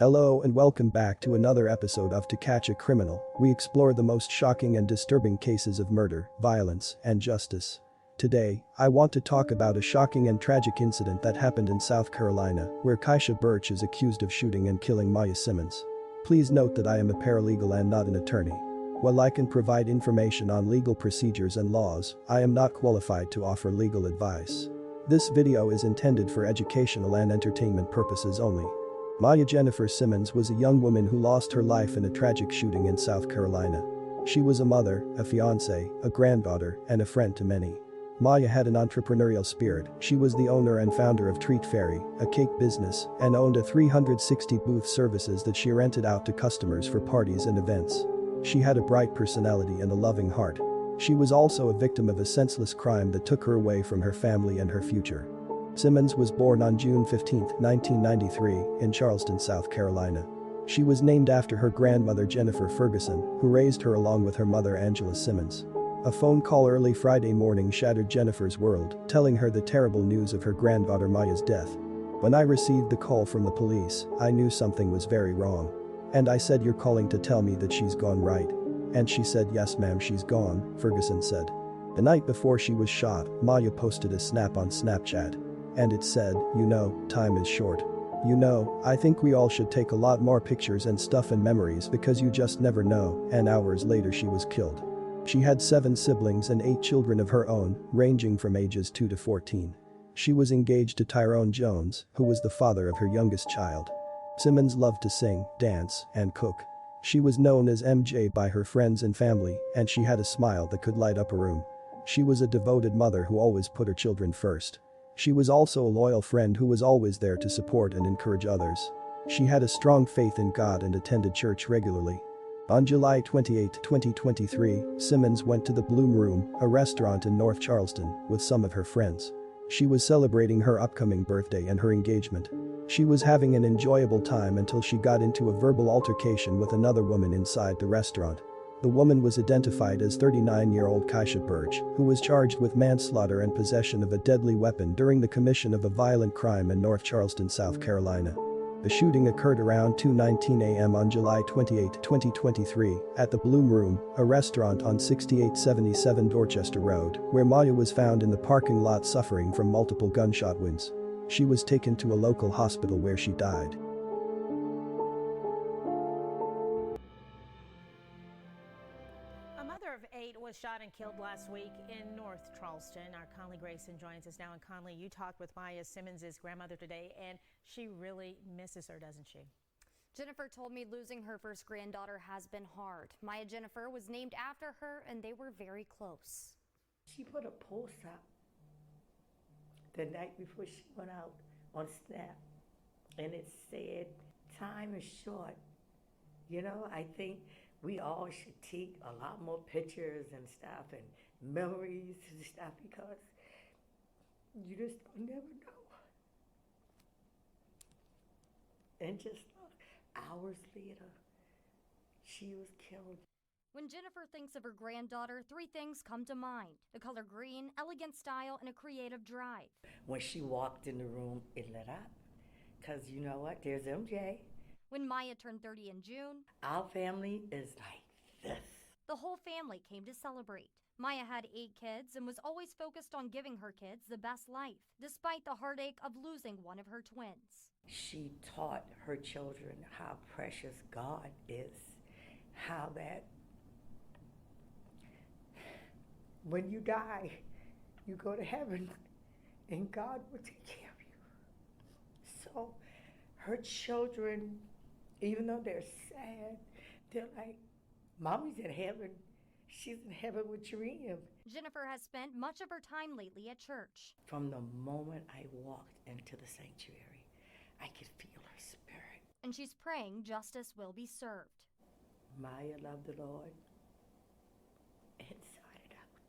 Hello and welcome back to another episode of To Catch a Criminal. We explore the most shocking and disturbing cases of murder, violence, and justice. Today, I want to talk about a shocking and tragic incident that happened in South Carolina, where Kaisha Birch is accused of shooting and killing Maya Simmons. Please note that I am a paralegal and not an attorney. While I can provide information on legal procedures and laws, I am not qualified to offer legal advice. This video is intended for educational and entertainment purposes only. Maya Jennifer Simmons was a young woman who lost her life in a tragic shooting in South Carolina. She was a mother, a fiancée, a granddaughter, and a friend to many. Maya had an entrepreneurial spirit. She was the owner and founder of Treat Fairy, a cake business, and owned a 360-booth services that she rented out to customers for parties and events. She had a bright personality and a loving heart. She was also a victim of a senseless crime that took her away from her family and her future. Simmons was born on June 15, 1993, in Charleston, South Carolina. She was named after her grandmother Jennifer Ferguson, who raised her along with her mother Angela Simmons. A phone call early Friday morning shattered Jennifer's world, telling her the terrible news of her granddaughter Maya's death. When I received the call from the police, I knew something was very wrong. And I said, "You're calling to tell me that she's gone, right?" And she said, "Yes ma'am, she's gone," Ferguson said. The night before she was shot, Maya posted a snap on Snapchat. And it said, "You know, time is short. You know, I think we all should take a lot more pictures and stuff and memories because you just never know," and hours later she was killed. She had 7 siblings and 8 children of her own, ranging from ages 2 to 14. She was engaged to Tyrone Jones, who was the father of her youngest child. Simmons loved to sing, dance, and cook. She was known as MJ by her friends and family, and she had a smile that could light up a room. She was a devoted mother who always put her children first. She was also a loyal friend who was always there to support and encourage others. She had a strong faith in God and attended church regularly. On July 28, 2023, Simmons went to the Bloom Room, a restaurant in North Charleston, with some of her friends. She was celebrating her upcoming birthday and her engagement. She was having an enjoyable time until she got into a verbal altercation with another woman inside the restaurant. The woman was identified as 39-year-old Kaisha Birch, who was charged with manslaughter and possession of a deadly weapon during the commission of a violent crime in North Charleston, South Carolina. The shooting occurred around 2:19 a.m. on July 28, 2023, at the Bloom Room, a restaurant on 6877 Dorchester Road, where Maya was found in the parking lot suffering from multiple gunshot wounds. She was taken to a local hospital where she died. A mother of 8 was shot and killed last week in North Charleston. Our Conley Grayson joins us now. And Conley, you talked with Maya Simmons' grandmother today, and she really misses her, doesn't she? Jennifer told me losing her first granddaughter has been hard. Maya Jennifer was named after her, and they were very close. She put a post up the night before she went out on Snap, and it said, "Time is short." You know, I think we all should take a lot more pictures and stuff and memories and stuff because you just don't never know. And just hours later, she was killed. When Jennifer thinks of her granddaughter, 3 things come to mind: the color green, elegant style, and a creative drive. When she walked in the room, it lit up. Because you know what? There's MJ. When Maya turned 30 in June, Our family is like this. the whole family came to celebrate. Maya had 8 kids and was always focused on giving her kids the best life, despite the heartache of losing one of her twins. She taught her children how precious God is, how that when you die, you go to heaven and God will take care of you. So her children, even though they're sad, they're like, "Mommy's in heaven. She's in heaven with Dream." Jennifer has spent much of her time lately at church. From the moment I walked into the sanctuary, I could feel her spirit. And she's praying justice will be served. Maya loved the Lord inside and out.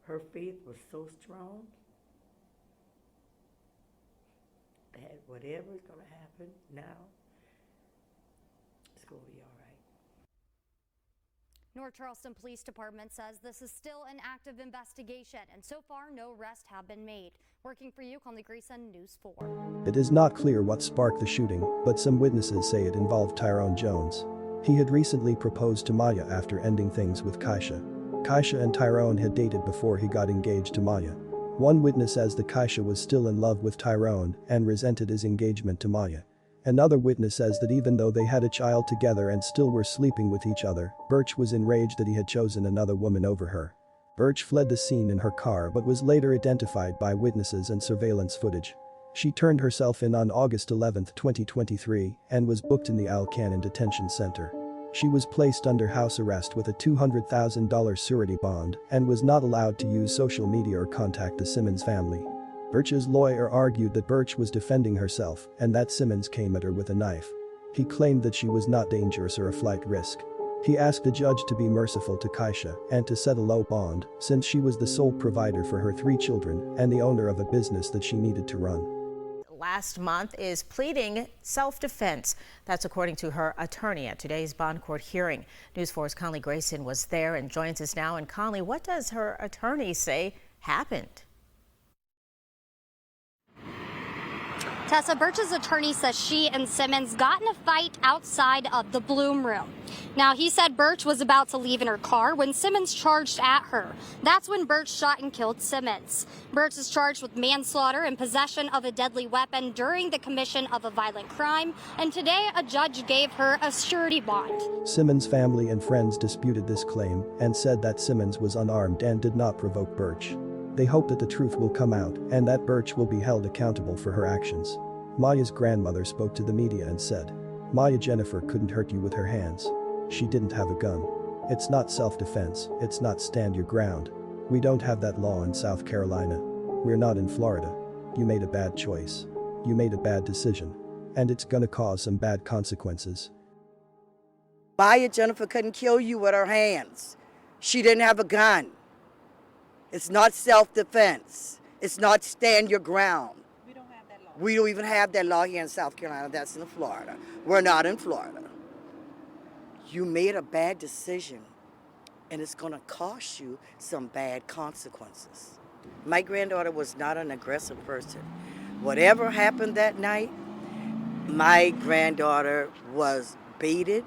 Her faith was so strong that whatever's going to happen now, it's going to be all right. North Charleston Police Department says this is still an active investigation, and so far no arrests have been made. Working for you, Conley Grayson, News 4. It is not clear what sparked the shooting, but some witnesses say it involved Tyrone Jones. He had recently proposed to Maya after ending things with Kaisha. Kaisha and Tyrone had dated before he got engaged to Maya. One witness says that Kaisha was still in love with Tyrone and resented his engagement to Maya. Another witness says that even though they had a child together and still were sleeping with each other, Birch was enraged that he had chosen another woman over her. Birch fled the scene in her car but was later identified by witnesses and surveillance footage. She turned herself in on August 11, 2023, and was booked in the Al Cannon Detention Center. She was placed under house arrest with a $200,000 surety bond and was not allowed to use social media or contact the Simmons family. Birch's lawyer argued that Birch was defending herself and that Simmons came at her with a knife. He claimed that she was not dangerous or a flight risk. He asked the judge to be merciful to Kaisha and to set a low bond since she was the sole provider for her 3 children and the owner of a business that she needed to run. Last month is pleading self-defense. That's according to her attorney at today's bond court hearing. News 4's Conley Grayson was there and joins us now. And Conley, what does her attorney say happened? Tessa, Birch's attorney says she and Simmons got in a fight outside of the Bloom Room. Now, he said Birch was about to leave in her car when Simmons charged at her. That's when Birch shot and killed Simmons. Birch is charged with manslaughter and possession of a deadly weapon during the commission of a violent crime, and today a judge gave her a surety bond. Simmons' family and friends disputed this claim and said that Simmons was unarmed and did not provoke Birch. They hope that the truth will come out and that Birch will be held accountable for her actions. Maya's grandmother spoke to the media and said, "Maya Jennifer couldn't hurt you with her hands. She didn't have a gun. It's not self-defense, it's not stand your ground. We don't have that law in South Carolina. We're not in Florida. You made a bad choice. You made a bad decision. And it's gonna cause some bad consequences." Maya Jennifer couldn't kill you with her hands. She didn't have a gun. It's not self-defense. It's not stand your ground. We don't have that law. We don't even have that law here in South Carolina. That's in Florida. We're not in Florida. You made a bad decision, and it's going to cost you some bad consequences. My granddaughter was not an aggressive person. Whatever happened that night, my granddaughter was baited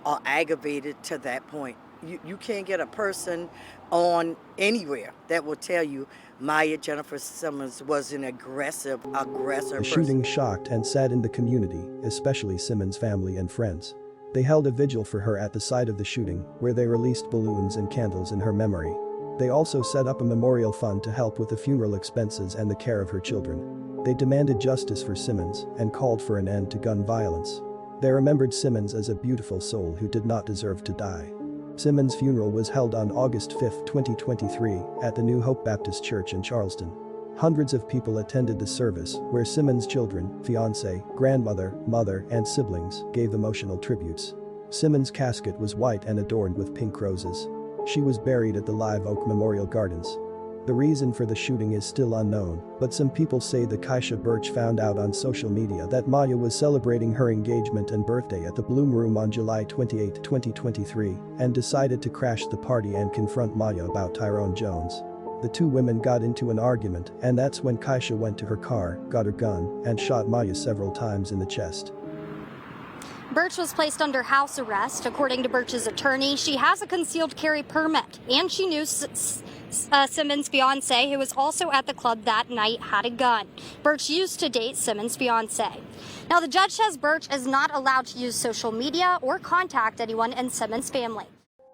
or aggravated to that point. You can't get a person on anywhere that will tell you Maya Jennifer Simmons was an aggressor The shooting shocked and saddened the community, especially Simmons' family and friends. They held a vigil for her at the site of the shooting, where they released balloons and candles in her memory. They also set up a memorial fund to help with the funeral expenses and the care of her children. They demanded justice for Simmons and called for an end to gun violence. They remembered Simmons as a beautiful soul who did not deserve to die. Simmons' funeral was held on August 5, 2023, at the New Hope Baptist Church in Charleston. Hundreds of people attended the service, where Simmons' children, fiancé, grandmother, mother, and siblings gave emotional tributes. Simmons' casket was white and adorned with pink roses. She was buried at the Live Oak Memorial Gardens. The reason for the shooting is still unknown, but some people say that Kaisha Birch found out on social media that Maya was celebrating her engagement and birthday at the Bloom Room on July 28, 2023, and decided to crash the party and confront Maya about Tyrone Jones. The two women got into an argument, and that's when Kaisha went to her car, got her gun, and shot Maya several times in the chest. Birch was placed under house arrest. According to Birch's attorney, she has a concealed carry permit, and she knew Simmons' fiancé, who was also at the club that night, had a gun. Birch used to date Simmons' fiancé. Now, the judge says Birch is not allowed to use social media or contact anyone in Simmons' family.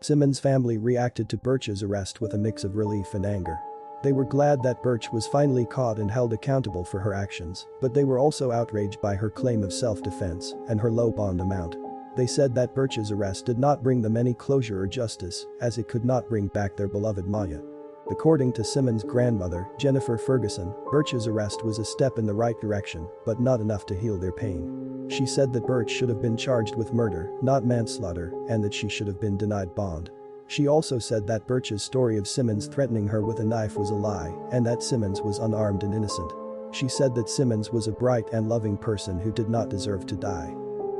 Simmons' family reacted to Birch's arrest with a mix of relief and anger. They were glad that Birch was finally caught and held accountable for her actions, but they were also outraged by her claim of self-defense and her low bond amount. They said that Birch's arrest did not bring them any closure or justice, as it could not bring back their beloved Maya. According to Simmons' grandmother, Jennifer Ferguson, Birch's arrest was a step in the right direction, but not enough to heal their pain. She said that Birch should have been charged with murder, not manslaughter, and that she should have been denied bond. She also said that Birch's story of Simmons threatening her with a knife was a lie, and that Simmons was unarmed and innocent. She said that Simmons was a bright and loving person who did not deserve to die.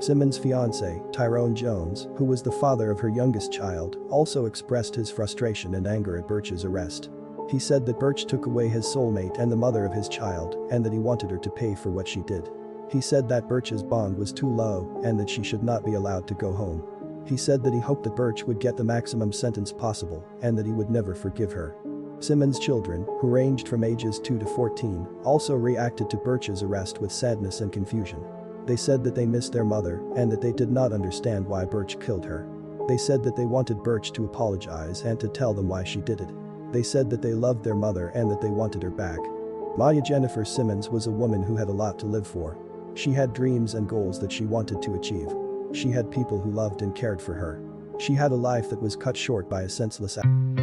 Simmons' fiancé, Tyrone Jones, who was the father of her youngest child, also expressed his frustration and anger at Birch's arrest. He said that Birch took away his soulmate and the mother of his child, and that he wanted her to pay for what she did. He said that Birch's bond was too low and that she should not be allowed to go home. He said that he hoped that Birch would get the maximum sentence possible and that he would never forgive her. Simmons' children, who ranged from ages 2 to 14, also reacted to Birch's arrest with sadness and confusion. They said that they missed their mother and that they did not understand why Birch killed her. They said that they wanted Birch to apologize and to tell them why she did it. They said that they loved their mother and that they wanted her back. Maya Jennifer Simmons was a woman who had a lot to live for. She had dreams and goals that she wanted to achieve. She had people who loved and cared for her. She had a life that was cut short by a senseless act.